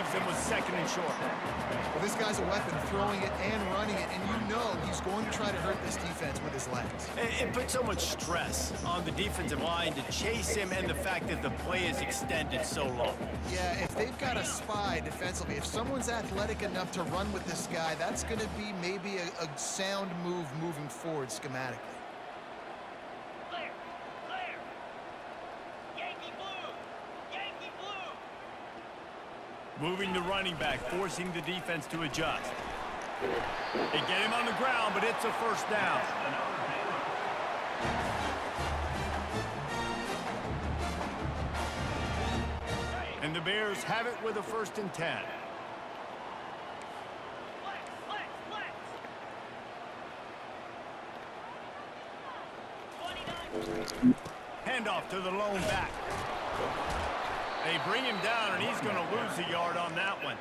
leaves them with 2nd and short. Well, this guy's a weapon, throwing it and running it, and you know he's going to try to hurt this defense with his legs. It puts so much stress on the defensive line to chase him, and the fact that the play is extended so long. Yeah, if they've got a spy defensively, if someone's athletic enough to run with this guy, that's going to be maybe a sound move moving forward schematically. Moving the running back, forcing the defense to adjust. They get him on the ground, but it's a first down. And the Bears have it with a 1st and 10. Handoff to the lone back. They bring him down, and he's going to lose a yard on that one.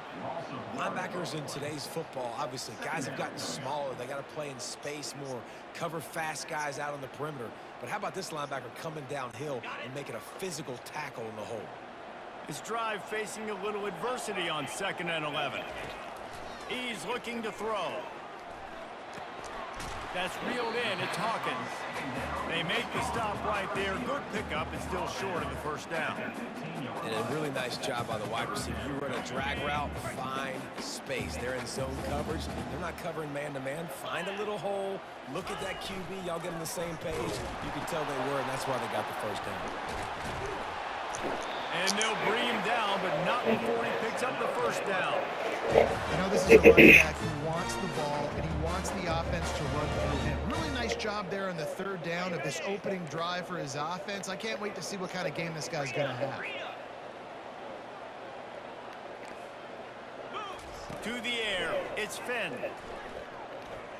Linebackers in today's football, obviously, guys have gotten smaller. They got to play in space more, cover fast guys out on the perimeter. But how about this linebacker coming downhill and making a physical tackle in the hole? His drive facing a little adversity on 2nd and 11. He's looking to throw. That's reeled in. It's Hawkins. They make the stop right there. Good pickup. It's still short of the 1st down. And a really nice job by the wide receiver. You run a drag route, find space. They're in zone coverage. They're not covering man-to-man. Find a little hole. Look at that QB. Y'all get on the same page. You can tell they were, and that's why they got the 1st down. And they'll bring him down, but not before he picks up the 1st down. I know this is a running back who wants the ball, and he wants the offense to run through him. Really nice job there on the 3rd down of this opening drive for his offense. I can't wait to see what kind of game this guy's going to have. To the air, it's Finn.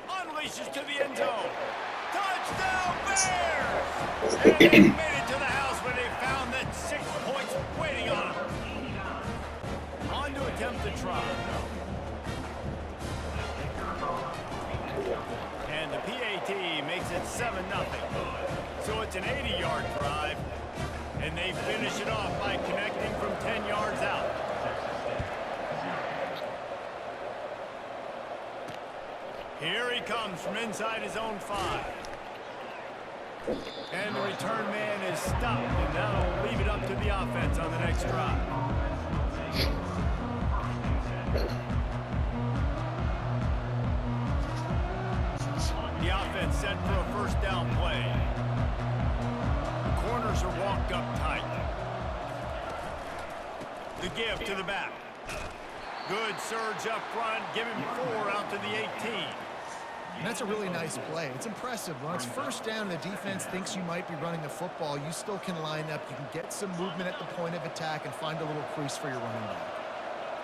Unleashes to the end zone. Touchdown Bears! And they made it to the house where they found that 6 points waiting on them. On to attempt the try. And the PAT makes it 7-0. So it's an 80-yard drive, and they finish it off by connecting from 10 yards out. Here he comes from inside his own 5. And the return man is stopped, and that'll leave it up to the offense on the next drive. The offense set for a 1st down play. The corners are walked up tight. The give to the back. Good surge up front, give him 4 out to the 18. And that's a really nice play. It's impressive. When it's 1st down and the defense thinks you might be running the football, you still can line up. You can get some movement at the point of attack and find a little crease for your running back.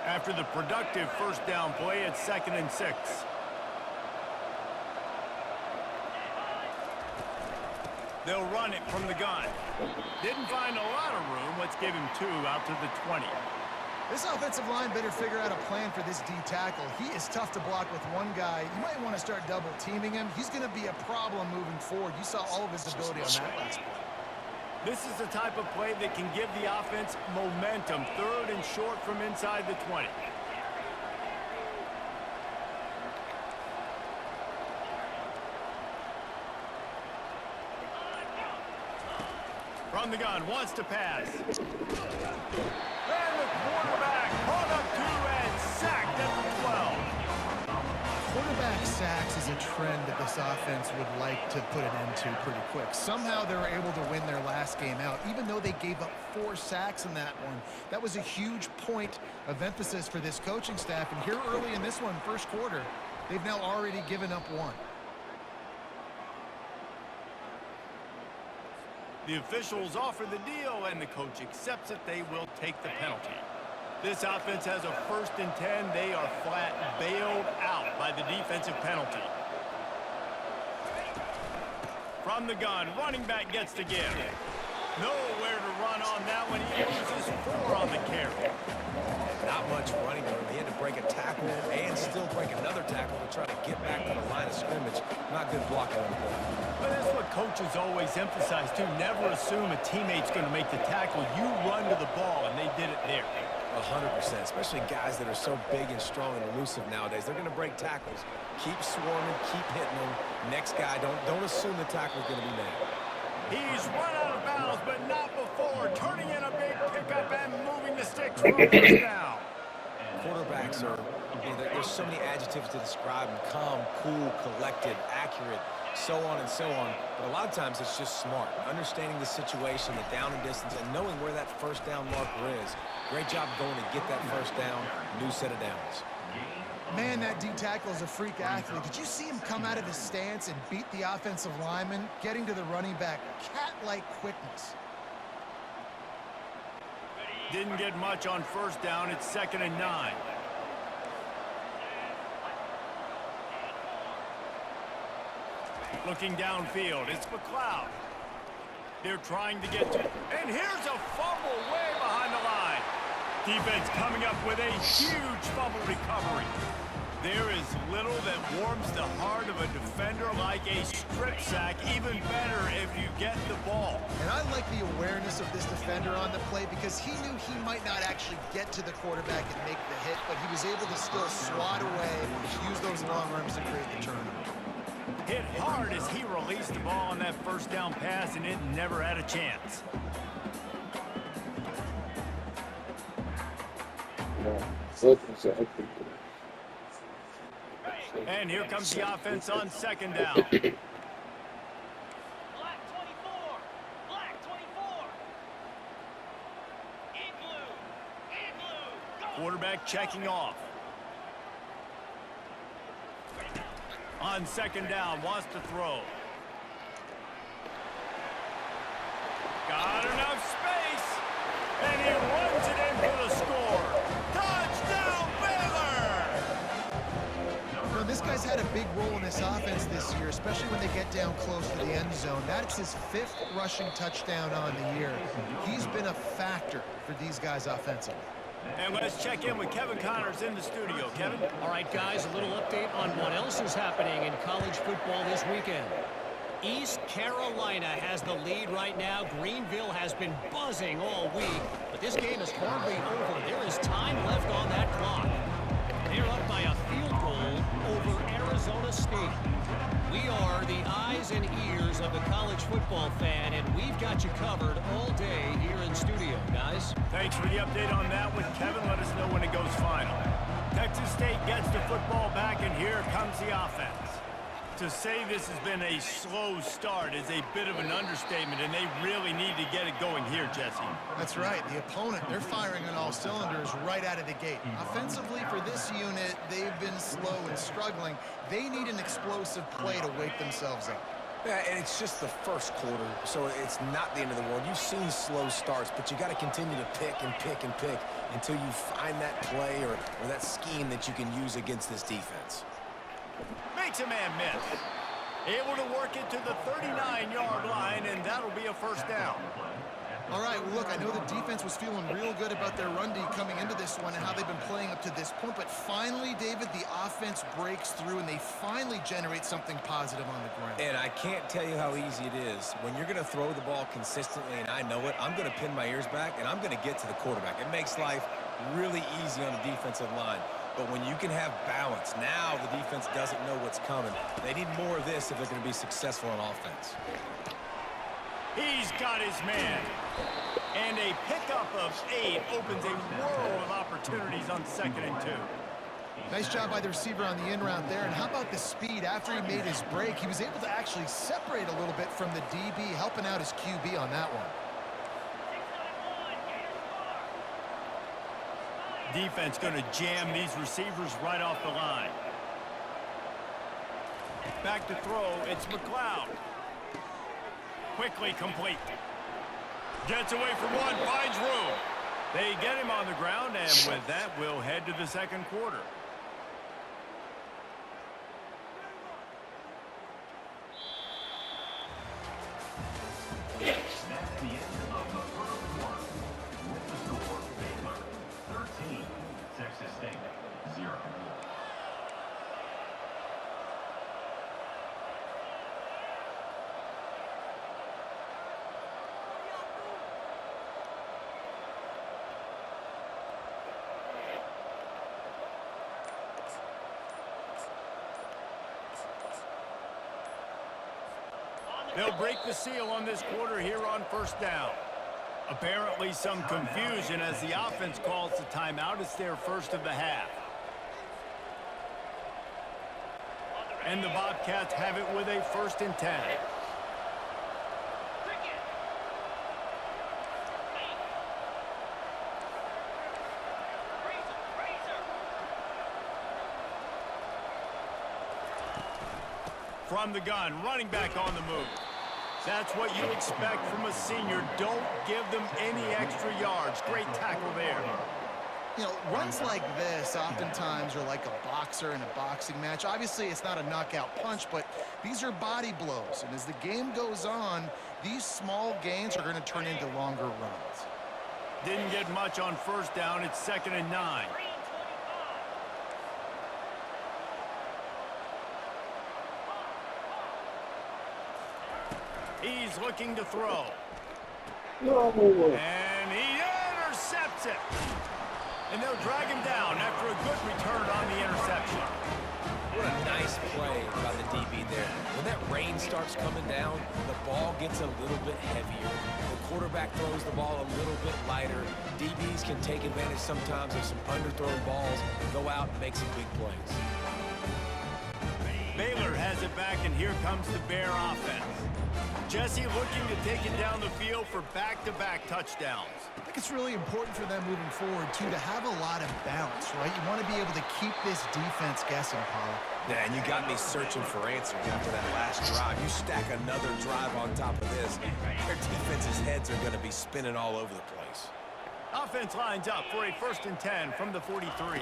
After the productive 1st down play, it's 2nd and 6. They'll run it from the gun. Didn't find a lot of room. Let's give him 2 out to the 20. This offensive line better figure out a plan for this D tackle. He is tough to block with one guy. You might want to start double teaming him. He's going to be a problem moving forward. You saw all of his ability on that last play. This is the type of play that can give the offense momentum. 3rd and short from inside the 20. From the gun, wants to pass. And the quarterback caught up to and sacked at the 12. Quarterback sacks is a trend that this offense would like to put an end to pretty quick. Somehow they were able to win their last game out, even though they gave up 4 sacks in that one. That was a huge point of emphasis for this coaching staff. And here early in this one, 1st quarter, they've now already given up 1. The officials offer the deal, and the coach accepts it. They will take the penalty. This offense has a 1st and 10. They are flat bailed out by the defensive penalty. From the gun, running back gets the give. Nowhere to run on that one. He loses 4 on the carry. Not much running room. He had to break a tackle and still break another tackle to try to get back to the line of scrimmage. Not good blocking on the play. But that's what coaches always emphasize, too. Never assume a teammate's going to make the tackle. You run to the ball, and they did it there. 100%, especially guys that are so big and strong and elusive nowadays. They're going to break tackles. Keep swarming, keep hitting them. Next guy, don't assume the tackle's going to be made. He's run out of bounds, but not before. Turning in a big pickup and moving the sticks for a first down. Quarterbacks are, there's so many adjectives to describe them. Calm, cool, collected, accurate, so on and so on. But a lot of times it's just smart. Understanding the situation, the down and distance, and knowing where that first down marker is. Great job going to get that first down, new set of downs. Man, that D tackle is a freak athlete. Did you see him come out of his stance and beat the offensive lineman, getting to the running back? Cat-like quickness. Didn't get much on first down. It's 2nd and 9. Looking downfield, it's McLeod. They're trying to get to, and here's a fumble way behind the line. Defense coming up with a huge fumble recovery. There is little that warms the heart of a defender like a strip sack, even better if you get the ball. And I like the awareness of this defender on the play because he knew he might not actually get to the quarterback and make the hit, but he was able to still swat away, use those long arms to create the turnover. Hit hard as he released the ball on that first down pass, and it never had a chance. And here comes the offense on 2nd down. Black 24. Black 24. In blue. Go. Quarterback checking off. On 2nd down, wants to throw. Got enough space, and he runs it in for the score. Touchdown, Baylor! You know, this guy's had a big role in this offense this year, especially when they get down close to the end zone. That's his 5th rushing touchdown on the year. He's been a factor for these guys offensively. And let's check in with Kevin Connors in the studio. Kevin? All right, guys, a little update on what else is happening in college football this weekend. East Carolina has the lead right now. Greenville has been buzzing all week, but this game is hardly over. There is time left on that clock. They're up by a field goal over Arizona State. We are the eyes and ears of the college football fan, and we've got you covered all day here in studio, guys. Thanks for the update on that one, Kevin. Let us know when it goes final. Texas State gets the football back, and here comes the offense. To say this has been a slow start is a bit of an understatement, and they really need to get it going here, Jesse. That's right. The opponent, they're firing on all cylinders right out of the gate. Offensively, for this unit, they've been slow and struggling. They need an explosive play to wake themselves up. Yeah, and it's just the first quarter, so it's not the end of the world. You've seen slow starts, but you got to continue to pick and pick and pick until you find that play or that scheme that you can use against this defense. Makes a man miss. Able to work it to the 39-yard line, and that'll be a first down. All right, well, look, I know the defense was feeling real good about their run D coming into this one and how they've been playing up to this point, but finally, David, the offense breaks through and they finally generate something positive on the ground. And I can't tell you how easy it is. When you're going to throw the ball consistently, and I know it, I'm going to pin my ears back, and I'm going to get to the quarterback. It makes life really easy on the defensive line. But when you can have balance, now the defense doesn't know what's coming. They need more of this if they're going to be successful on offense. He's got his man. And a pickup of 8 opens a world of opportunities on 2nd and 2. Nice job by the receiver on the in route there. And how about the speed? After he made his break, he was able to actually separate a little bit from the DB, helping out his QB on that one. Defense going to jam these receivers right off the line. Back to throw, it's McLeod. Quickly complete. Gets away from one, finds room. They get him on the ground, and with that, we'll head to the 2nd quarter. That's the end of the first quarter. With the score, Baylor 13, Texas State 0. They'll break the seal on this quarter here on first down. Apparently some confusion as the offense calls the timeout. It's their first of the half. And the Bobcats have it with a 1st and 10. From the gun, running back on the move. That's what you expect from a senior. Don't give them any extra yards. Great tackle there. You know, runs like this oftentimes are like a boxer in a boxing match. Obviously, it's not a knockout punch, but these are body blows. And as the game goes on, these small gains are going to turn into longer runs. Didn't get much on first down. It's 2nd and 9. He's looking to throw. And he intercepts it. And they'll drag him down after a good return on the interception. What a nice play by the DB there. When that rain starts coming down, the ball gets a little bit heavier. The quarterback throws the ball a little bit lighter. DBs can take advantage sometimes of some underthrown balls, go out and make some big plays. Baylor has it back, and here comes the Bear offense. Jesse looking to take it down the field for back-to-back touchdowns. I think it's really important for them moving forward, too, to have a lot of balance, right? You want to be able to keep this defense guessing, Paul. Yeah, and you got me searching for answers after that last drive. You stack another drive on top of this, their defense's heads are going to be spinning all over the place. Offense lines up for a 1st and 10 from the 43.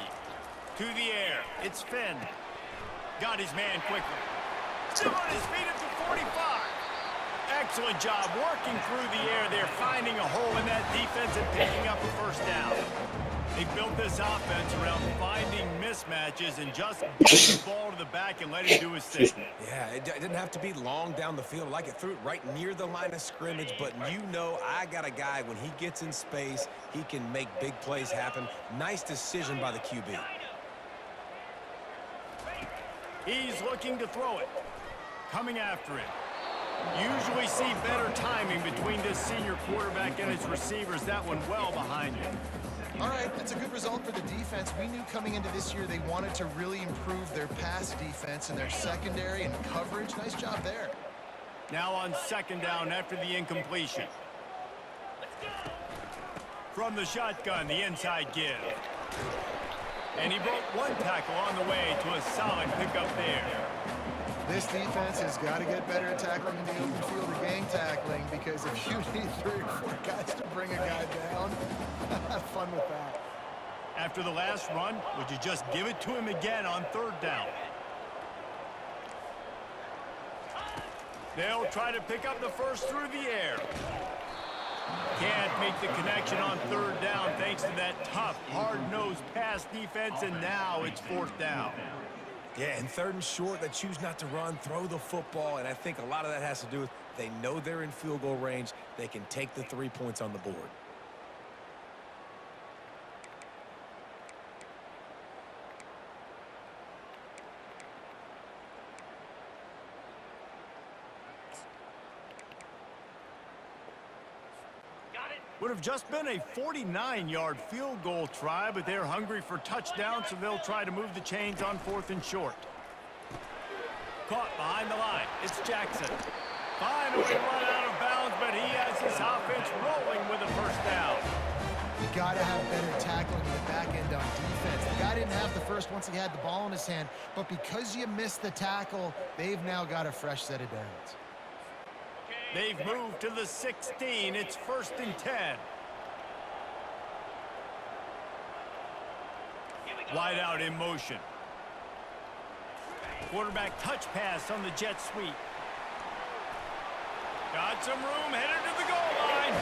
To the air, it's Finn. Got his man quickly. Still on his feet at the 45. Excellent job working through the air there, finding a hole in that defense and picking up a 1st down. They built this offense around finding mismatches and just getting the ball to the back and let him do his thing. Yeah, it didn't have to be long down the field. Like it threw it right near the line of scrimmage, but you know I got a guy, when he gets in space, he can make big plays happen. Nice decision by the QB. He's looking to throw it. Coming after it. Usually see better timing between this senior quarterback and his receivers. That one well behind him. All right, that's a good result for the defense. We knew coming into this year they wanted to really improve their pass defense and their secondary and coverage. Nice job there. Now on 2nd down after the incompletion. From the shotgun, the inside give. And he broke one tackle on the way to a solid pickup there. This defense has got to get better at tackling in the open field or gang tackling, because if you need 3 or 4 guys to bring a guy down, have fun with that. After the last run, would you just give it to him again on 3rd down? They'll try to pick up the first through the air. Can't make the connection on 3rd down thanks to that tough, hard-nosed pass defense, and now it's 4th down. Yeah, and 3rd and short, they choose not to run, throw the football, and I think a lot of that has to do with they know they're in field goal range. They can take the 3 points on the board. Would have just been a 49-yard field goal try, but they're hungry for touchdowns, so they'll try to move the chains on 4th and short. Caught behind the line. It's Jackson. Finally run out of bounds, but he has his offense rolling with a 1st down. You got to have better tackling in the back end on defense. The guy didn't have the first once he had the ball in his hand, but because you missed the tackle, they've now got a fresh set of downs. They've moved to the 16. It's 1st and 10. Wide out in motion. Quarterback touch pass on the jet sweep. Got some room, headed to the goal line.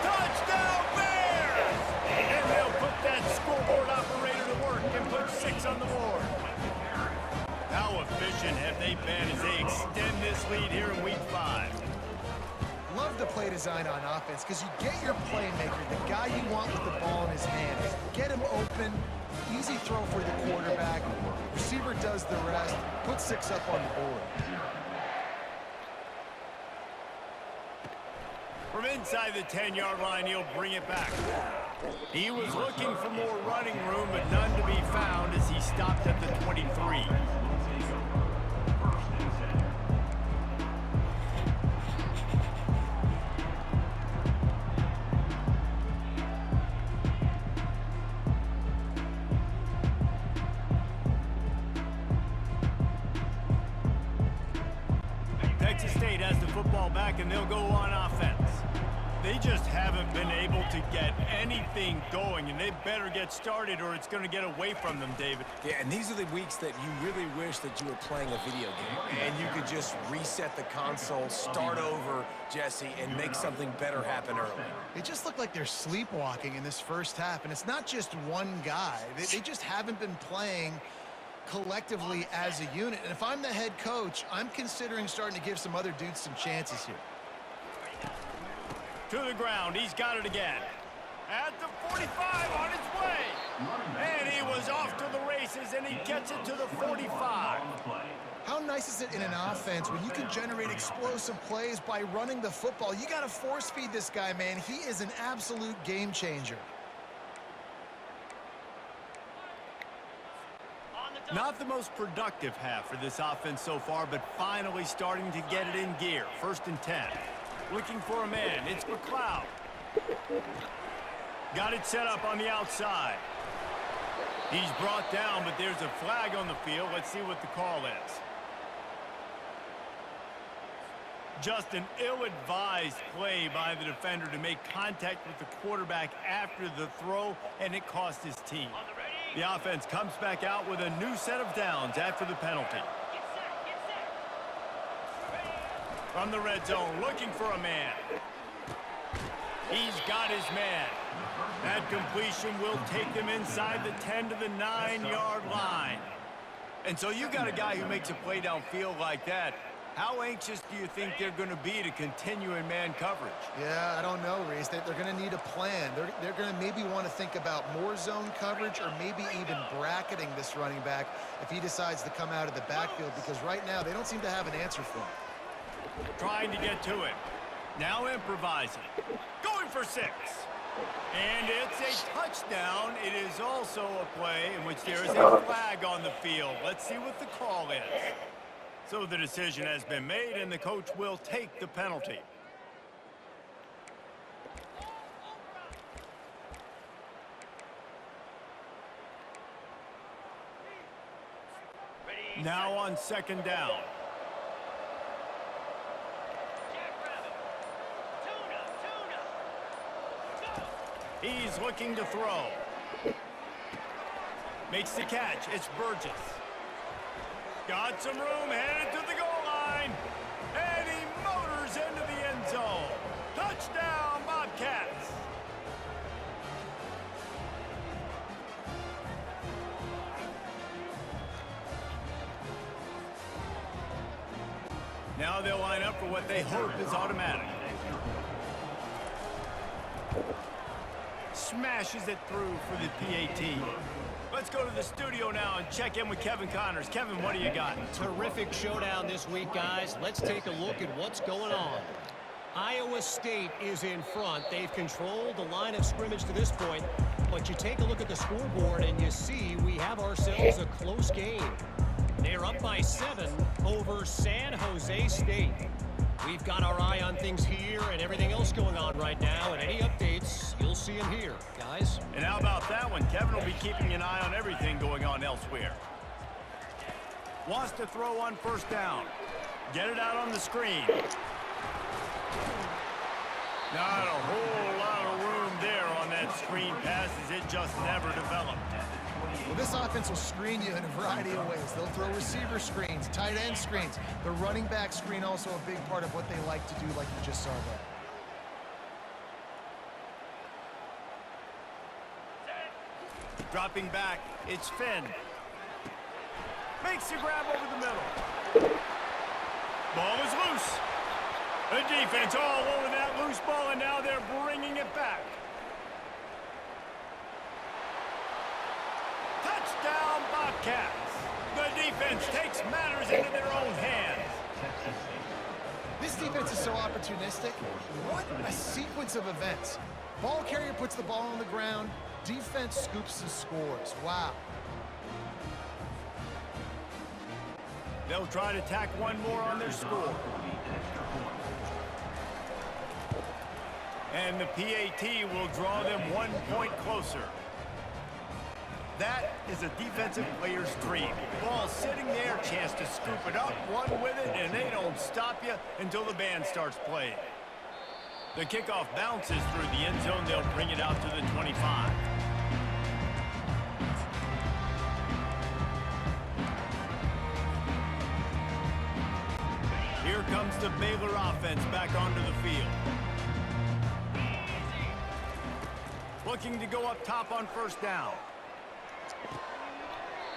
Touchdown Bears! And they'll put that scoreboard operator to work and put 6 on the board. How efficient have they been as they extend this lead here in week 5? Love the play design on offense, because you get your playmaker, the guy you want with the ball in his hand. Get him open, easy throw for the quarterback. Receiver does the rest, put 6 up on the board. From inside the 10-yard line, he'll bring it back. He was looking for more running room, but none to be found as he stopped at the 23. Texas State has the football back, and they'll go on offense. They just haven't been able to get anything going, and they better get started or it's going to get away from them, David. Yeah, and these are the weeks that you really wish that you were playing a video game and you could just reset the console, start over, Jesse, and make something better happen early. They just look like they're sleepwalking in this first half, and it's not just one guy. They just haven't been playing collectively as a unit. And if I'm the head coach, I'm considering starting to give some other dudes some chances here. To the ground, he's got it again. At the 45, on his way. And he was off to the races, and he gets it to the 45. How nice is it in an offense when you can generate explosive plays by running the football? You got to force feed this guy, man. He is an absolute game changer. Not the most productive half for this offense so far, but finally starting to get it in gear. 1st and 10. Looking for a man. It's McLeod. Got it set up on the outside. He's brought down, but there's a flag on the field. Let's see what the call is. Just an ill-advised play by the defender to make contact with the quarterback after the throw, and it cost his team. The offense comes back out with a new set of downs after the penalty. From the red zone, looking for a man. He's got his man. That completion will take them inside the 10 to the 9-yard line. And so you got a guy who makes a play downfield like that. How anxious do you think they're going to be to continue in man coverage? Yeah, I don't know, Reese. They're going to need a plan. They're going to maybe want to think about more zone coverage or maybe even bracketing this running back if he decides to come out of the backfield, because right now they don't seem to have an answer for him. Trying to get to it. Now improvising. Going for 6. And it's a touchdown. It is also a play in which there is a flag on the field. Let's see what the call is. So the decision has been made, and the coach will take the penalty. Now on 2nd down. He's looking to throw. Makes the catch. It's Burgess. Got some room, headed to the goal line. And he motors into the end zone. Touchdown, Bobcats. Now they'll line up for what they hope is automatic. Smashes it through for the PAT. Let's go to the studio now and check in with Kevin Connors. Kevin, what do you got? Terrific showdown this week, guys. Let's take a look at what's going on. Iowa State is in front. They've controlled the line of scrimmage to this point, but you take a look at the scoreboard and you see we have ourselves a close game. They're up by 7 over San Jose State. We've got our eye on things here and everything else going on right now, and any updates, you'll see them here, guys. And how about that one? Kevin will be keeping an eye on everything going on elsewhere. Wants to throw on 1st down. Get it out on the screen. Not a whole lot of room there on that screen pass, as it just never developed. Well, this offense will screen you in a variety of ways. They'll throw receiver screens, tight end screens. The running back screen also a big part of what they like to do, like you just saw there. Dropping back, it's Finn. Makes the grab over the middle. Ball is loose. The defense all over that loose ball, and now they're bringing it back. Touchdown, Bobcats. The defense takes matters into their own hands. This defense is so opportunistic. What a sequence of events. Ball carrier puts the ball on the ground. Defense scoops and scores. Wow. They'll try to tack one more on their score. And the PAT will draw them 1 point closer. That is a defensive player's dream. Ball sitting there, chance to scoop it up, run with it, and they don't stop you until the band starts playing. The kickoff bounces through the end zone. They'll bring it out to the 25. Here comes the Baylor offense back onto the field. Looking to go up top on first down.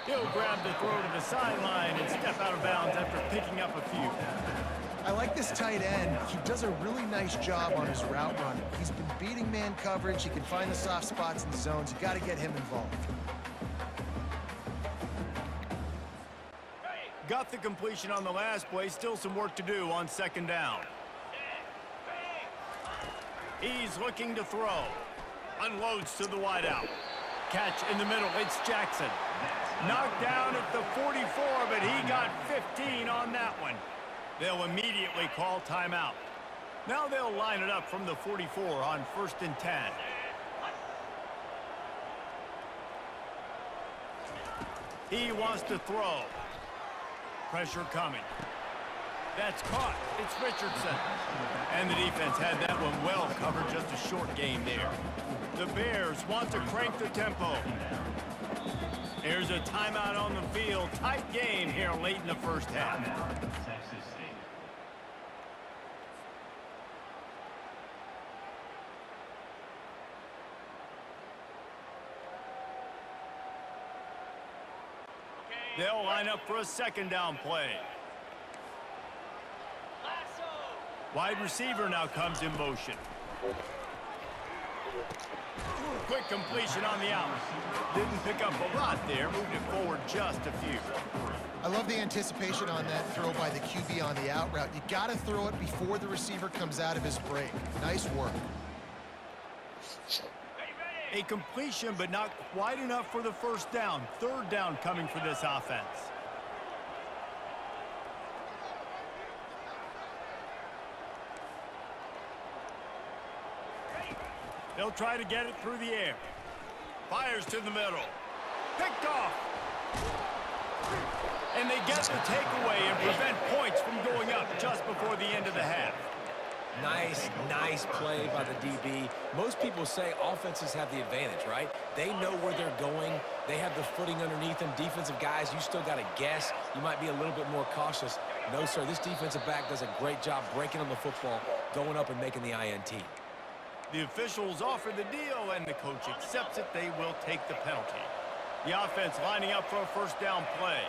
He'll grab the throw to the sideline and step out of bounds after picking up a few. I like this tight end. He does a really nice job on his route running. He's been beating man coverage. He can find the soft spots in the zones. You got to get him involved. Got the completion on the last play. Still some work to do on second down. He's looking to throw. Unloads to the wideout. Catch in the middle. It's Jackson. Knocked down at the 44, but he got 15 on that one. They'll immediately call timeout. Now they'll line it up from the 44 on 1st and 10. He wants to throw. Pressure coming. That's caught. It's Richardson. And the defense had that one well covered. Just a short game there. The Bears want to crank the tempo. Here's a timeout on the field. Tight game here late in the first half. Texas State. They'll line up for a second down play. Wide receiver now comes in motion. Quick completion on the out. Didn't pick up a lot there. Moved it forward just a few. I love the anticipation on that throw by the QB on the out route. You got to throw it before the receiver comes out of his break. Nice work. A completion, but not quite enough for the first down. Third down coming for this offense. They'll try to get it through the air. Fires to the middle. Picked off. And they get the takeaway and prevent points from going up just before the end of the half. Nice play by the DB. Most people say offenses have the advantage, right? They know where they're going. They have the footing underneath them. Defensive guys, you still got to guess. You might be a little bit more cautious. No, sir, this defensive back does a great job breaking on the football, going up and making the INT. The officials offer the deal, and the coach accepts it. They will take the penalty. The offense lining up for a first down play.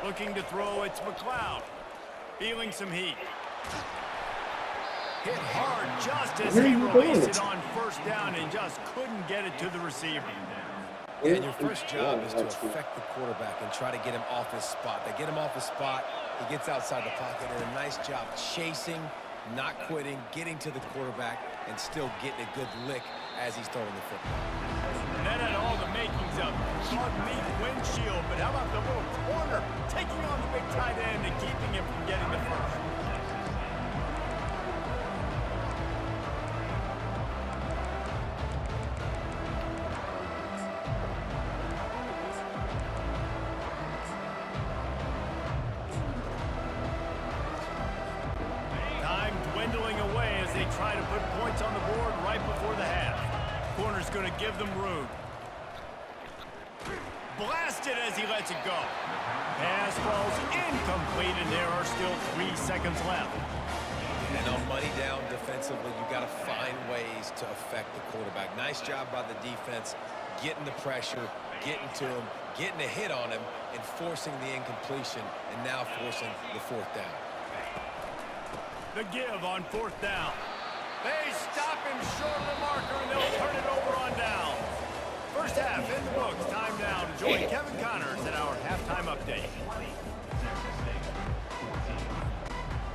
Looking to throw, it's McLeod. Feeling some heat. Hit hard just as he released it on first down and just couldn't get it to the receiver. Yeah, and your first job is to affect the quarterback and try to get him off his spot. They get him off his spot, he gets outside the pocket, and a nice job chasing, not quitting, getting to the quarterback, and still getting a good lick as he's throwing the football. And that had all the makings of front meat windshield, but how about the little corner taking on the big tight end and keeping him from getting the first? Time dwindling away as they try to put points on the board right before the half. Corner's going to give them room. Blasted as he lets it go. Pass falls incomplete, and there are still 3 seconds left. And on money down defensively, you got to find ways to affect the quarterback. Nice job by the defense, getting the pressure, getting to him, getting a hit on him, and forcing the incompletion, and now forcing the fourth down. The give on fourth down. They stop him short of the marker, and they'll turn it over on down. First half in the books. Time now to join Kevin Connors at our halftime update.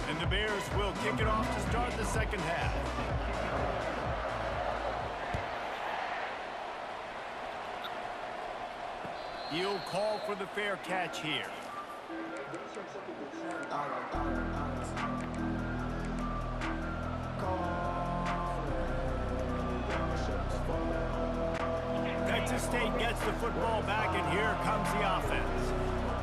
And the Bears will kick it off to start the second half. He'll call for the fair catch here. Texas State gets the football back, and here comes the offense.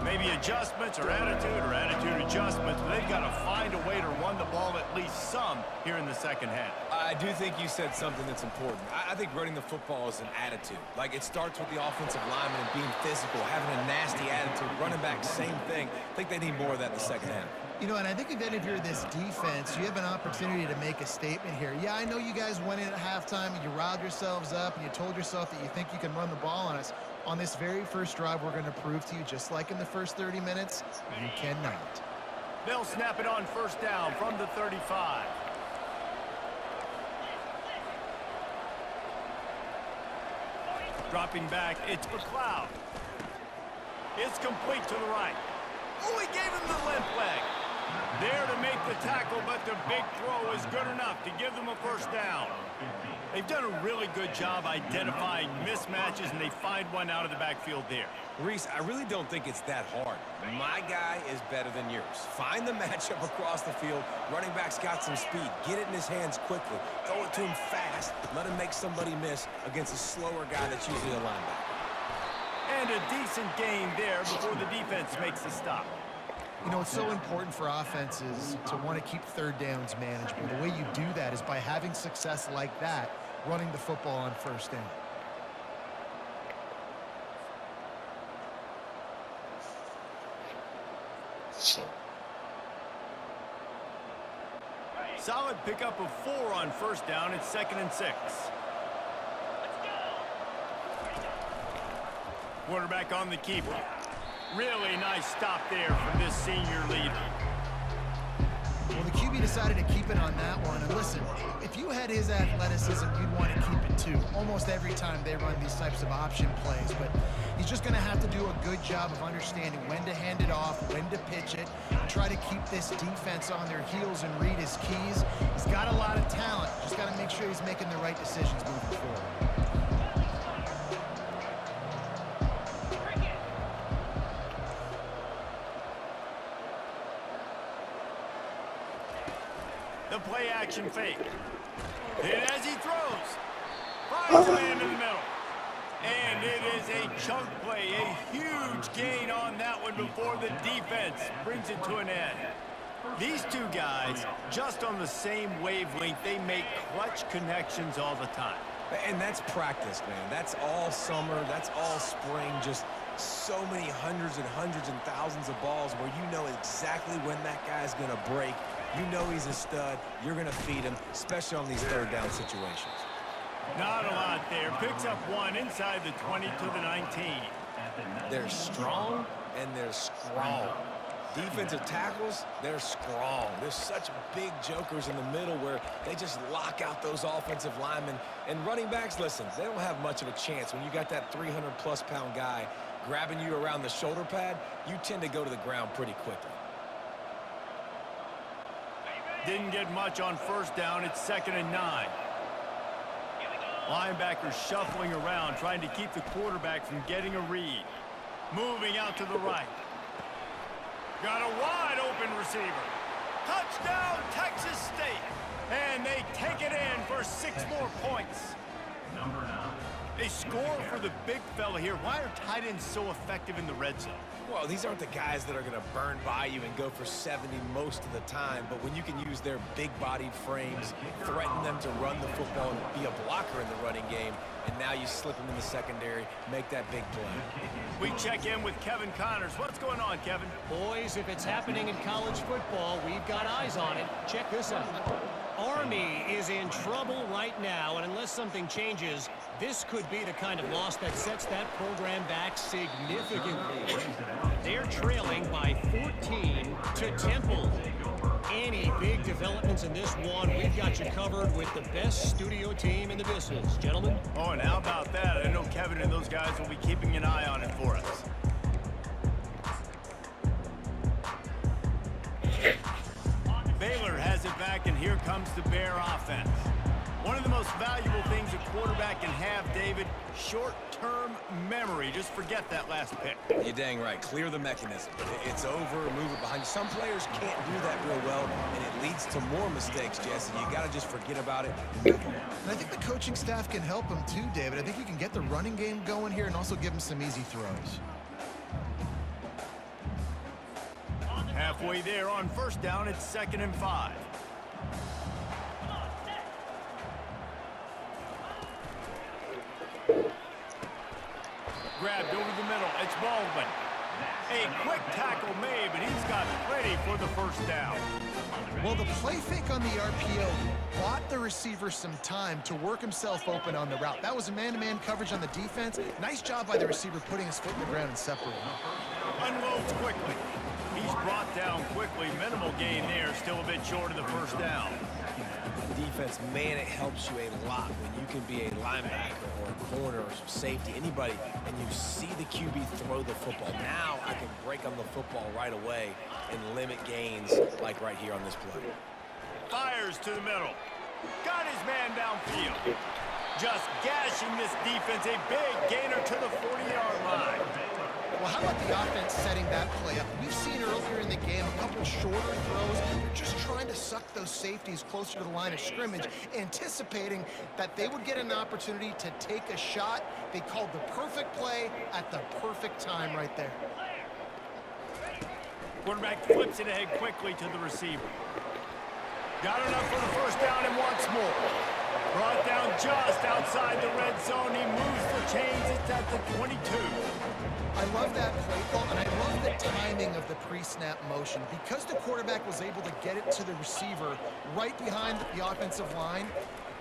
Maybe adjustments or attitude adjustments, but they've got to find a way to run the ball at least some here in the second half. I do think you said something that's important. I think running the football is an attitude. Like, it starts with the offensive lineman and being physical, having a nasty attitude. Running back, same thing. I think they need more of that in the second half. You know, and I think if you're this defense, you have an opportunity to make a statement here. Yeah, I know you guys went in at halftime and you riled yourselves up and you told yourself that you think you can run the ball on us. On this very first drive, we're going to prove to you, just like in the first 30 minutes, you cannot. They'll snap it on first down from the 35. Dropping back, it's McLeod. It's complete to the right. Oh, he gave him the limp leg. There to make the tackle, but the big throw is good enough to give them a first down. They've done a really good job identifying mismatches, and they find one out of the backfield there. Reese, I really don't think it's that hard. My guy is better than yours. Find the matchup across the field. Running back's got some speed. Get it in his hands quickly. Throw it to him fast. Let him make somebody miss against a slower guy that's usually a linebacker. And a decent gain there before the defense makes the stop. You know, it's so important for offenses to want to keep third downs manageable. The way you do that is by having success like that, running the football on first down. Solid pickup of 4 on first down. It's 2nd and 6. Quarterback on the keeper. Really nice stop there from this senior leader. Well, the QB decided to keep it on that one. And listen, if you had his athleticism, you'd want to keep it too. Almost every time they run these types of option plays. But he's just going to have to do a good job of understanding when to hand it off, when to pitch it, and try to keep this defense on their heels and read his keys. He's got a lot of talent. Just got to make sure he's making the right decisions moving forward. The play action fake. And as he throws, finds a man in the middle. And it is a chunk play, a huge gain on that one before the defense brings it to an end. These two guys, just on the same wavelength, they make clutch connections all the time. And that's practice, man. That's all summer. That's all spring. Just so many hundreds and thousands of balls where you know exactly when that guy's going to break. You know he's a stud. You're going to feed him, especially on these third down situations. Not a lot there. Picks up 1 inside the 20 to the 19. They're strong and they're strong. Defensive tackles, they're strong. There's such big jokers in the middle where they just lock out those offensive linemen. And running backs, listen, they don't have much of a chance. When you got that 300-plus pound guy grabbing you around the shoulder pad, you tend to go to the ground pretty quickly. Didn't get much on first down. It's 2nd and 9. Linebackers shuffling around, trying to keep the quarterback from getting a read. Moving out to the right. Got a wide open receiver. Touchdown, Texas State. And they take it in for 6 more points. Number 9. They score for the big fella here. Why are tight ends so effective in the red zone? Well, these aren't the guys that are going to burn by you and go for 70 most of the time, but when you can use their big-bodied frames, threaten them to run the football and be a blocker in the running game, and now you slip them in the secondary, make that big play. We check in with Kevin Connors. What's going on, Kevin? Boys, if it's happening in college football, we've got eyes on it. Check this out. Army is in trouble right now, and unless something changes, this could be the kind of loss that sets that program back significantly. They're trailing by 14 to Temple. Any big developments in this one, we've got you covered with the best studio team in the business. Gentlemen? Oh, and how about that? I know Kevin and those guys will be keeping an eye on it for us. comes the Bear offense. One of the most valuable things a quarterback can have, David, short-term memory. Just forget that last pick. You're dang right. Clear the mechanism. It's over, move it behind you. Some players can't do that real well, and it leads to more mistakes, Jesse. You got to just forget about it and move on. And I think the coaching staff can help him too, David. I think he can get the running game going here and also give him some easy throws. Halfway there on first down, it's 2nd and 5. Grabbed over the middle. It's Baldwin. A quick tackle made, but he's got plenty for the first down. Well, the play fake on the RPO bought the receiver some time to work himself open on the route. That was a man-to-man coverage on the defense. Nice job by the receiver putting his foot in the ground and separating. Unloads quickly. He's brought down quickly. Minimal gain there. Still a bit short of the first down. Defense, man, it helps you a lot when you can be a linebacker or a corner or some safety, anybody, and you see the QB throw the football. Now I can break on the football right away and limit gains like right here on this play. Fires to the middle. Got his man downfield. Just gashing this defense. A big gainer to the 40-yard line. Well, how about the offense setting that play up? We've seen earlier in the game a couple shorter throws. They're just trying to suck those safeties closer to the line of scrimmage, anticipating that they would get an opportunity to take a shot. They called the perfect play at the perfect time right there. Quarterback flips it ahead quickly to the receiver. Got enough for the first down and wants more. Brought down just outside the red zone. He moves for chains. It's at the 22. I love that play call, and I love the timing of the pre-snap motion. Because the quarterback was able to get it to the receiver right behind the offensive line,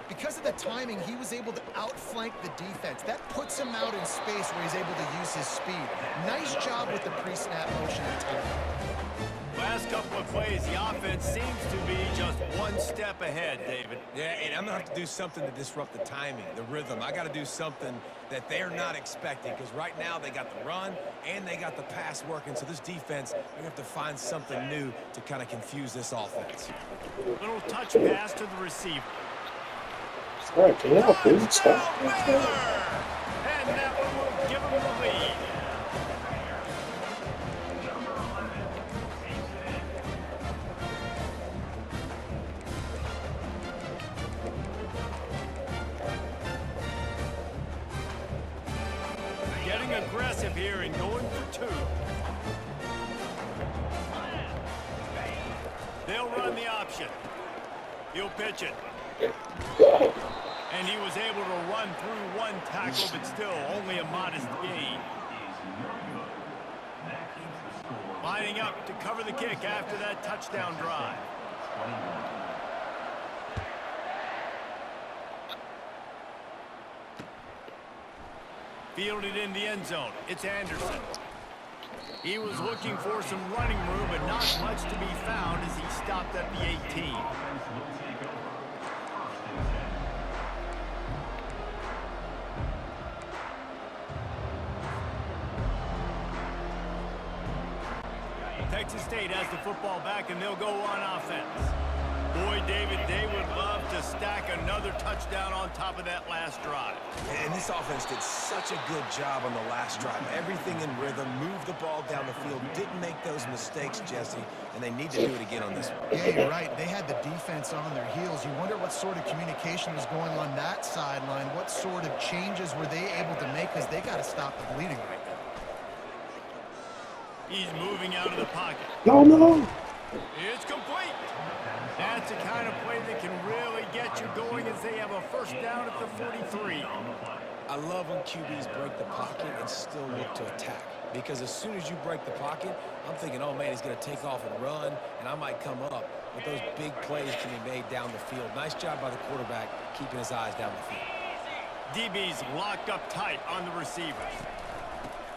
because of the timing, he was able to outflank the defense. That puts him out in space where he's able to use his speed. Nice job with the pre-snap motion and timing. Last couple of plays, the offense seems to be just one step ahead, David. Yeah, and I'm going to have to do something to disrupt the timing, the rhythm. I got to do something that they're not expecting, because right now they got the run and they got the pass working. So this defense, they're going to have to find something new to kind of confuse this offense. Little touch pass to the receiver. Sorry, can you help please? Touchdown, Baylor! And that one will give them the lead. Getting aggressive here and going for two. They'll run the option. He'll pitch it. And he was able to run through one tackle, but still only a modest gain. Lining up to cover the kick after that touchdown drive. Fielded in the end zone. It's Anderson. He was looking for some running room, but not much to be found as he stopped at the 18. Texas State has the football back, and they'll go on offense. Boy, David, they would love to stack another touchdown on top of that last drive. And this offense did such a good job on the last drive. Everything in rhythm, moved the ball down the field, didn't make those mistakes, Jesse, and they need to do it again on this one. Yeah, you're right. They had the defense on their heels. You wonder what sort of communication was going on that sideline. What sort of changes were they able to make, because they got to stop the bleeding right now. He's moving out of the pocket. No, no. It's complete. That's the kind of play that can really get you going as they have a first down at the 43. I love when QBs break the pocket and still look to attack. Because as soon as you break the pocket, I'm thinking, oh, man, he's going to take off and run, and I might come up. But those big plays can be made down the field. Nice job by the quarterback keeping his eyes down the field. DB's locked up tight on the receivers.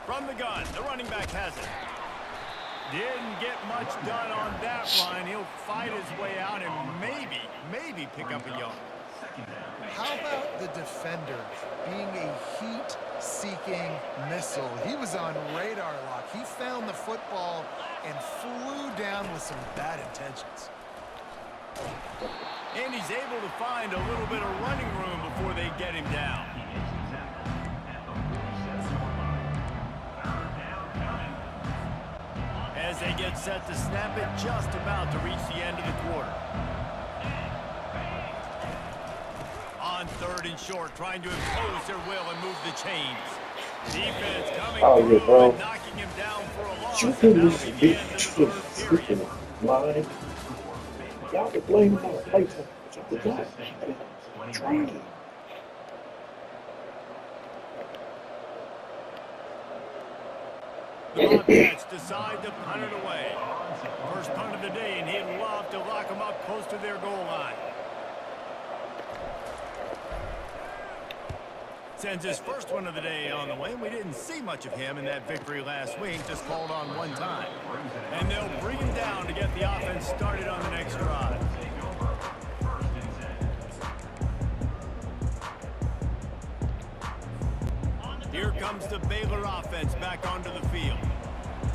From the gun, the running back has it. Didn't get much done on that run. He'll fight his way out and maybe pick up a yard. How about the defender being a heat-seeking missile? He was on radar lock. He found the football and flew down with some bad intentions. And he's able to find a little bit of running room before they get him down. He is tackled at the 47-yard line. Third down coming. As they get set to snap it, just about to reach the end of the quarter. On third and short, trying to impose their will and move the chains. Defense coming through bro. and knocking him down for a loss. You And couldn't that'll just be the be end of the just third period. freaking line. Y'all can blame my place. The guy. Try it. The Bobcats decide to punt it away. First punt of the day, and he'd love to lock them up close to their goal line. Sends his first one of the day on the way. We didn't see much of him in that victory last week, just called on one time. And they'll bring him down to get the offense started on the next drive. Here comes the Baylor offense back onto the field.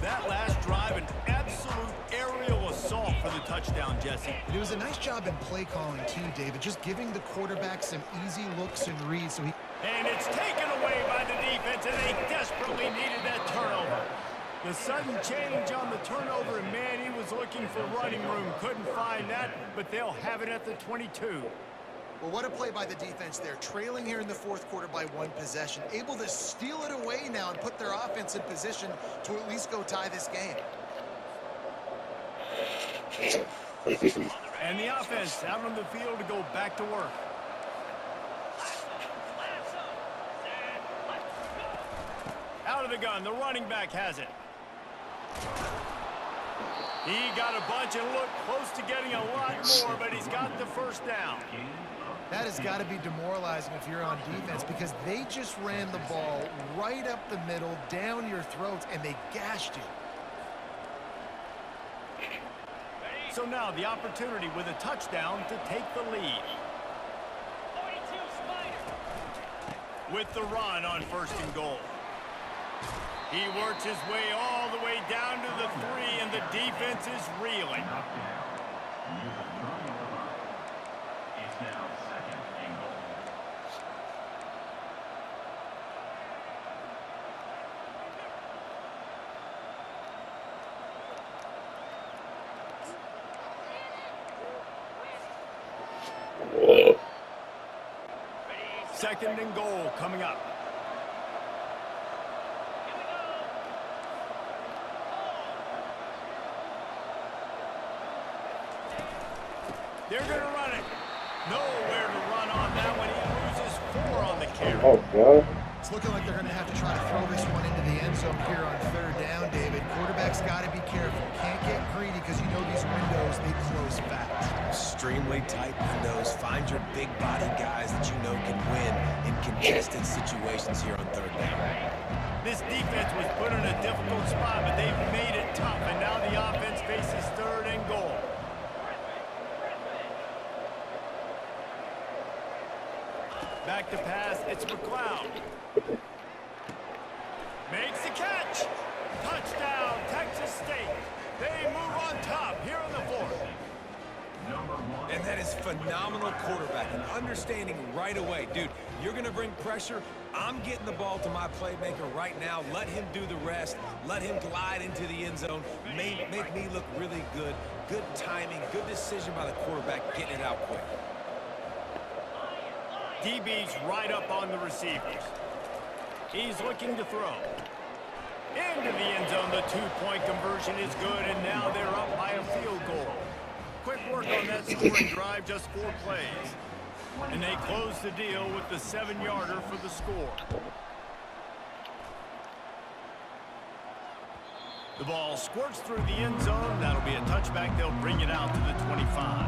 That last drive, an absolute aerial assault for the touchdown, Jesse. It was a nice job in play calling too, David, just giving the quarterback some easy looks and reads so he... And it's taken away by the defense, and they desperately needed that turnover. The sudden change on the turnover, and man, he was looking for running room. Couldn't find that, but they'll have it at the 22. Well, what a play by the defense there. Trailing here in the fourth quarter by one possession. Able to steal it away now and put their offense in position to at least go tie this game. And the offense out on the field to go back to work. Out of the gun, the running back has it. He got a bunch and looked close to getting a lot more, but he's got the first down. That has got to be demoralizing if you're on defense because they just ran the ball right up the middle, down your throats, and they gashed you. So now the opportunity with a touchdown to take the lead. 42 Spider. With the run on first and goal. He works his way all the way down to the 3, and the defense is reeling. It's now second and goal. Second and goal coming up. They're going to run it. Nowhere to run on that one. He loses 4 on the carry. Oh, God. It's looking like they're going to have to try to throw this one into the end zone here on third down, David. Quarterback's got to be careful. Can't get greedy because you know these windows, they close fast. Extremely tight windows. Find your big body guys that you know can win in contested situations here on third down. This defense was put in a difficult spot, but they've made it tough, and now the offense faces third and goal. Back to pass, it's McLeod. Makes the catch. Touchdown, Texas State. They move on top here in the fourth. And that is phenomenal quarterbacking. Understanding right away, dude, you're going to bring pressure. I'm getting the ball to my playmaker right now. Let him do the rest. Let him glide into the end zone. Make me look really good. Good timing, good decision by the quarterback, getting it out quick. DB's right up on the receivers. He's looking to throw. Into the end zone, the two-point conversion is good, and now they're up by a field goal. Quick work on that scoring drive, just 4 plays. And they close the deal with the 7-yarder for the score. The ball squirts through the end zone. That'll be a touchback. They'll bring it out to the 25.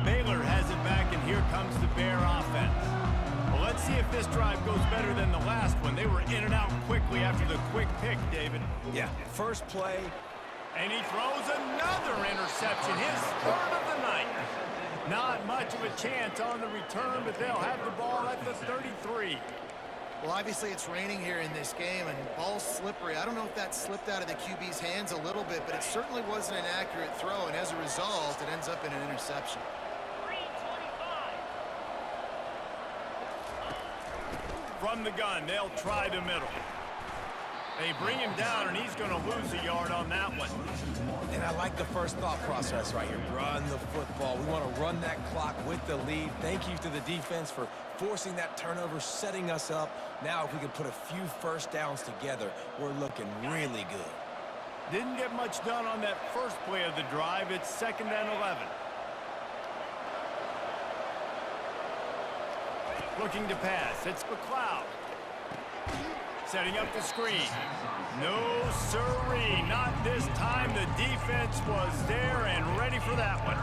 Baylor has it back, and here comes the Bear offense. Well, let's see if this drive goes better than the last one. They were in and out quickly after the quick pick, David. Yeah, first play. And he throws another interception, his 3rd of the night. Not much of a chance on the return, but they'll have the ball at the 33. Well, obviously it's raining here in this game, and ball's slippery. I don't know if that slipped out of the QB's hands a little bit, but it certainly wasn't an accurate throw, and as a result, it ends up in an interception. 325. From the gun, they'll try the middle. They bring him down, and he's going to lose a yard on that one. And I like the first thought process right here. Run the football. We want to run that clock with the lead. Thank you to the defense for forcing that turnover, setting us up. Now if we can put a few first downs together, we're looking really good. Didn't get much done on that first play of the drive. It's 2nd and 11. Looking to pass. It's McLeod. Setting up the screen. No sirree, not this time. The defense was there and ready for that one.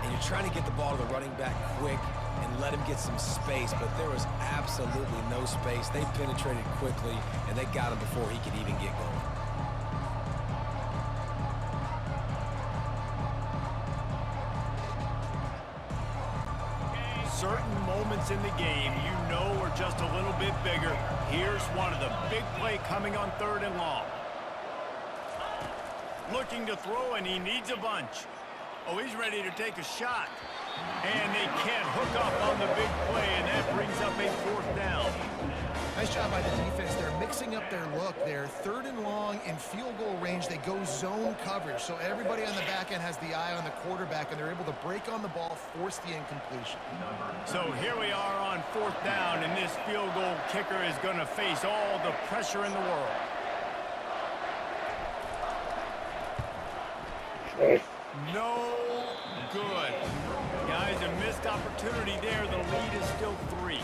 And you're trying to get the ball to the running back quick and let him get some space, but there was absolutely no space. They penetrated quickly, and they got him before he could even get going. Certain moments in the game you know are just a little bit bigger. Here's one of the big play coming on 3rd and long. Looking to throw, and he needs a bunch. Oh, he's ready to take a shot. And they can't hook up on the big play, and that brings up a 4th down. Nice job by the defense. They're mixing up their look. They're 3rd and long in field goal range. They go zone coverage, so everybody on the back end has the eye on the quarterback, and they're able to break on the ball, force the incompletion. So here we are on 4th down, and this field goal kicker is going to face all the pressure in the world. No good. Guys, a missed opportunity there. The lead is still 3.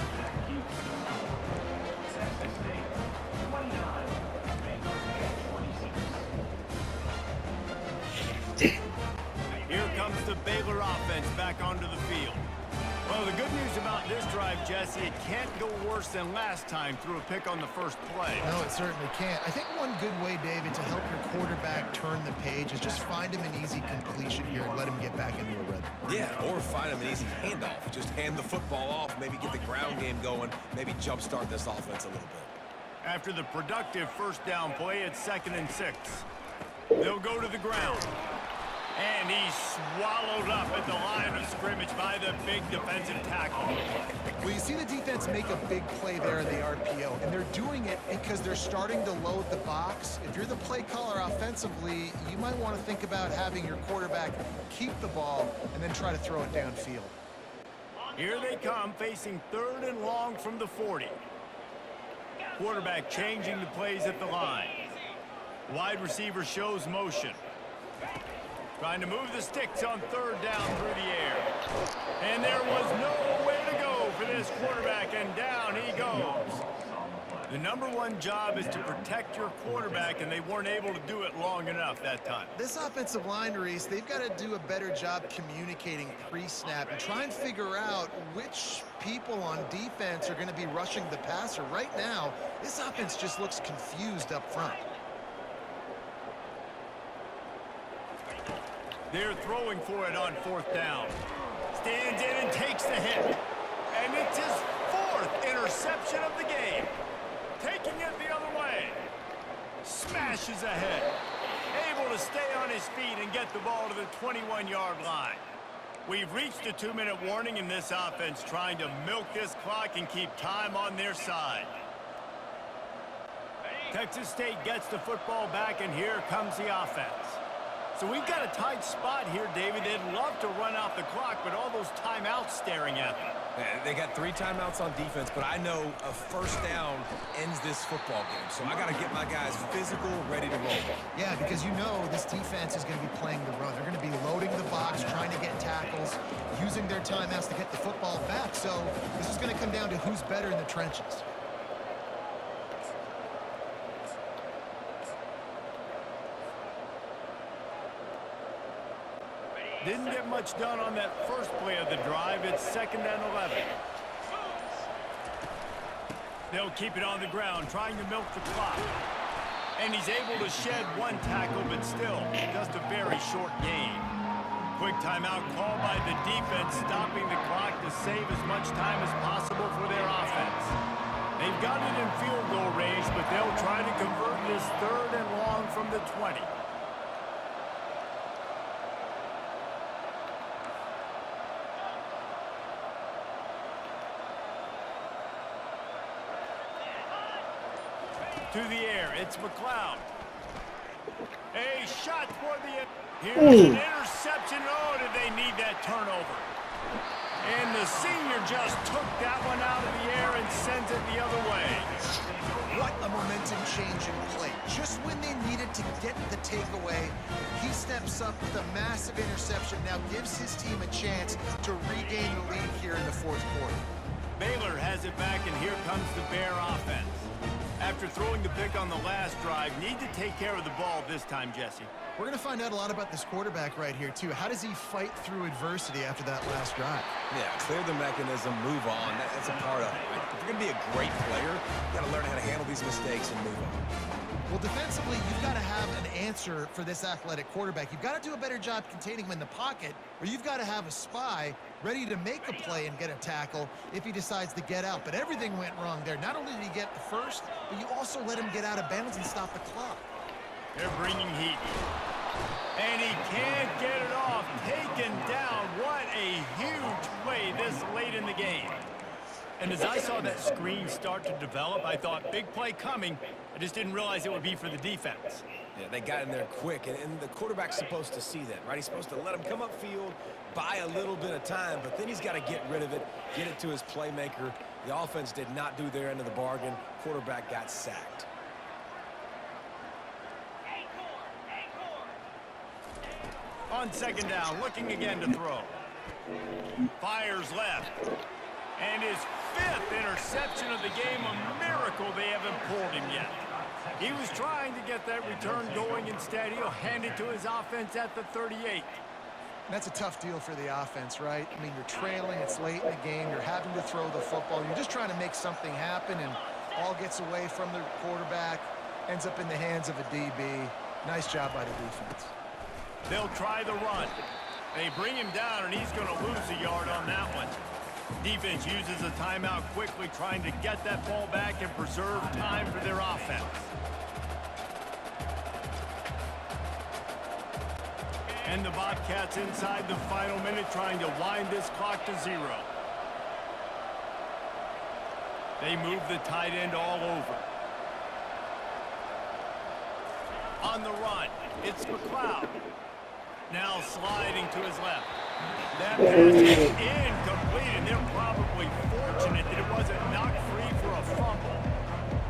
Here comes the Baylor offense back onto the field. Well, the good news about this drive, Jesse, it can't go worse than last time through a pick on the first play. No, it certainly can't. I think one good way, David, to help your quarterback turn the page is just find him an easy completion here and let him get back into a rhythm. Yeah, or find him an easy handoff. Just hand the football off, maybe get the ground game going, maybe jumpstart this offense a little bit. After the productive first down play, it's 2nd and 6. They'll go to the ground. And he's swallowed up at the line of scrimmage by the big defensive tackle. Well, you see the defense make a big play there in the RPO, and they're doing it because they're starting to load the box. If you're the play caller offensively, you might want to think about having your quarterback keep the ball and then try to throw it downfield. Here they come, facing 3rd and long from the 40. Quarterback changing the plays at the line. Wide receiver shows motion. Trying to move the sticks on 3rd down through the air. And there was nowhere to go for this quarterback, and down he goes. The #1 job is to protect your quarterback, and they weren't able to do it long enough that time. This offensive line, Reese, they've got to do a better job communicating pre-snap and try and figure out which people on defense are going to be rushing the passer. Right now, this offense just looks confused up front. They're throwing for it on 4th down. Stands in and takes the hit. And it's his 4th interception of the game. Taking it the other way. Smashes ahead. Able to stay on his feet and get the ball to the 21-yard line. We've reached a 2-minute warning in this offense, trying to milk this clock and keep time on their side. Texas State gets the football back, and here comes the offense. So we've got a tight spot here, David. They'd love to run out the clock, but all those timeouts staring at them. They got 3 timeouts on defense, but I know a first down ends this football game. So I got to get my guys physical, ready to roll. Yeah, because you know this defense is going to be playing the run. They're going to be loading the box, trying to get tackles, using their timeouts to get the football back. So this is going to come down to who's better in the trenches. Didn't get much done on that first play of the drive. It's 2nd and 11. They'll keep it on the ground, trying to milk the clock. And he's able to shed 1 tackle, but still, just a very short gain. Quick timeout called by the defense, stopping the clock to save as much time as possible for their offense. They've got it in field goal range, but they'll try to convert this 3rd and long from the 20. To the air, it's McLeod. A shot toward the... Here's an interception. Oh, did they need that turnover? And the senior just took that one out of the air and sends it the other way. What a momentum change in play. Just when they needed to get the takeaway, he steps up with a massive interception, now gives his team a chance to regain the lead here in the 4th quarter. Baylor has it back, and here comes the Bear offense. After throwing the pick on the last drive, need to take care of the ball this time, Jesse. We're going to find out a lot about this quarterback right here, too. How does he fight through adversity after that last drive? Yeah, clear the mechanism, move on. That's a part of it. Right? If you're going to be a great player, you got to learn how to handle these mistakes and move on. Well, defensively, you've got to have an answer for this athletic quarterback. You've got to do a better job containing him in the pocket, or you've got to have a spy ready to make a play and get a tackle if he decides to get out. But everything went wrong there. Not only did he get the first, but you also let him get out of bounds and stop the clock. They're bringing heat. And he can't get it off. Taken down. What a huge play this late in the game. And as I saw that screen start to develop, I thought, big play coming. I just didn't realize it would be for the defense. Yeah, they got in there quick, and the quarterback's supposed to see that, right? He's supposed to let him come upfield, buy a little bit of time, but then he's got to get rid of it, get it to his playmaker. The offense did not do their end of the bargain. Quarterback got sacked. On 2nd down, looking again to throw. Fires left. And his 5th interception of the game, a miracle they haven't pulled him yet. He was trying to get that return going. Instead, he'll hand it to his offense at the 38. That's a tough deal for the offense, right? I mean, you're trailing, it's late in the game, you're having to throw the football, you're just trying to make something happen, and all gets away from the quarterback, ends up in the hands of a DB. Nice job by the defense. They'll try the run. They bring him down, and he's going to lose a yard on that one. Defense uses a timeout quickly, trying to get that ball back and preserve time for their offense. And the Bobcats inside the final minute, trying to wind this clock to 0. They move the tight end all over. On the run, it's McLeod. Now sliding to his left. That pass is incomplete, and they're probably fortunate that it wasn't knocked free for a fumble.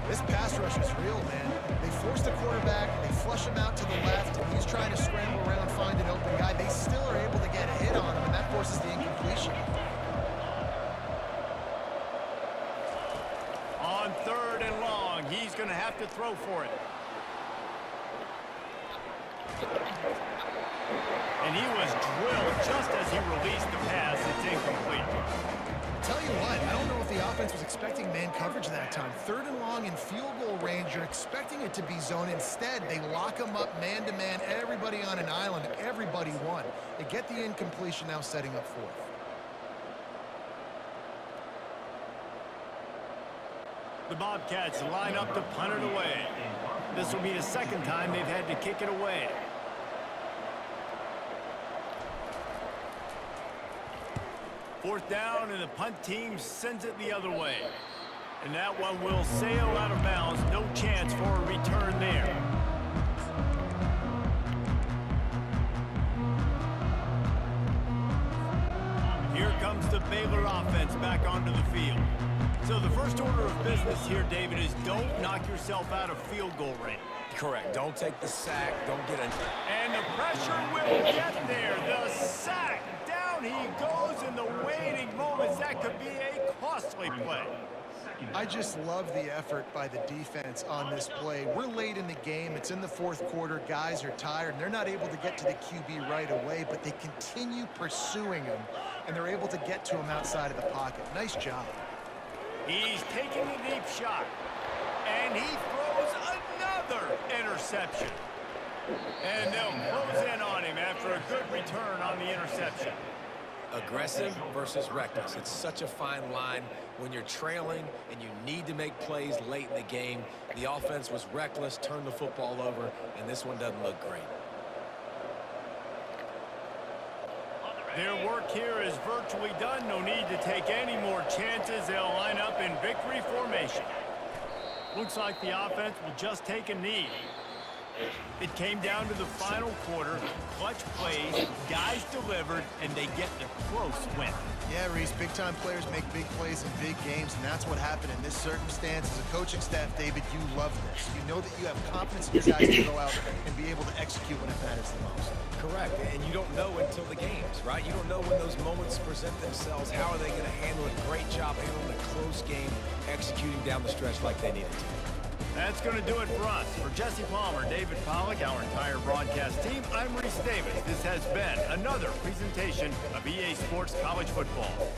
This pass rush is real, man. They force the quarterback, they flush him out to the left, and he's trying to scramble around, find an open guy. They still are able to get a hit on him, and that forces the incompletion. On 3rd and long, he's going to have to throw for it. And he was drilled just as he released the pass. It's incomplete. Tell you what, I don't know if the offense was expecting man coverage that time. 3rd and long in field goal range, you're expecting it to be zone. Instead, they lock him up man-to-man, everybody on an island, everybody won. They get the incompletion, now setting up 4th. The Bobcats line up to punt it away. This will be the 2nd time they've had to kick it away. Fourth down, and the punt team sends it the other way. And that one will sail out of bounds. No chance for a return there. Here comes the Baylor offense back onto the field. So the first order of business here, David, is don't knock yourself out of field goal range. Correct. Don't take the sack. Don't get in. And the pressure will get there. The sack. Down he goes in the waiting moments. That could be a costly play. I just love the effort by the defense on this play. We're late in the game. It's in the 4th quarter. Guys are tired, and they're not able to get to the QB right away, but they continue pursuing him, and they're able to get to him outside of the pocket. Nice job. He's taking a deep shot, and he throws another interception. And they'll close in on him after a good return on the interception. Aggressive versus reckless. It's such a fine line when you're trailing and you need to make plays late in the game. The offense was reckless, turned the football over, and this one doesn't look great. Their work here is virtually done. No need to take any more chances. They'll line up in victory formation. Looks like the offense will just take a knee. It came down to the final quarter. Clutch plays, guys delivered, and they get the close win. Yeah, Reese, big-time players make big plays in big games, and that's what happened in this circumstance. As a coaching staff, David, you love this. You know that you have confidence in your guys to go out and be able to execute when it matters the most. Correct, and you don't know until the games, right? You don't know when those moments present themselves. How are they going to handle it? Great job handling a close game, executing down the stretch like they needed to. That's going to do it for us. For Jesse Palmer, David Pollack, our entire broadcast team, I'm Reese Davis. This has been another presentation of EA Sports College Football.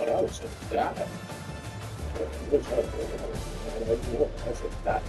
That was a die. That's a die.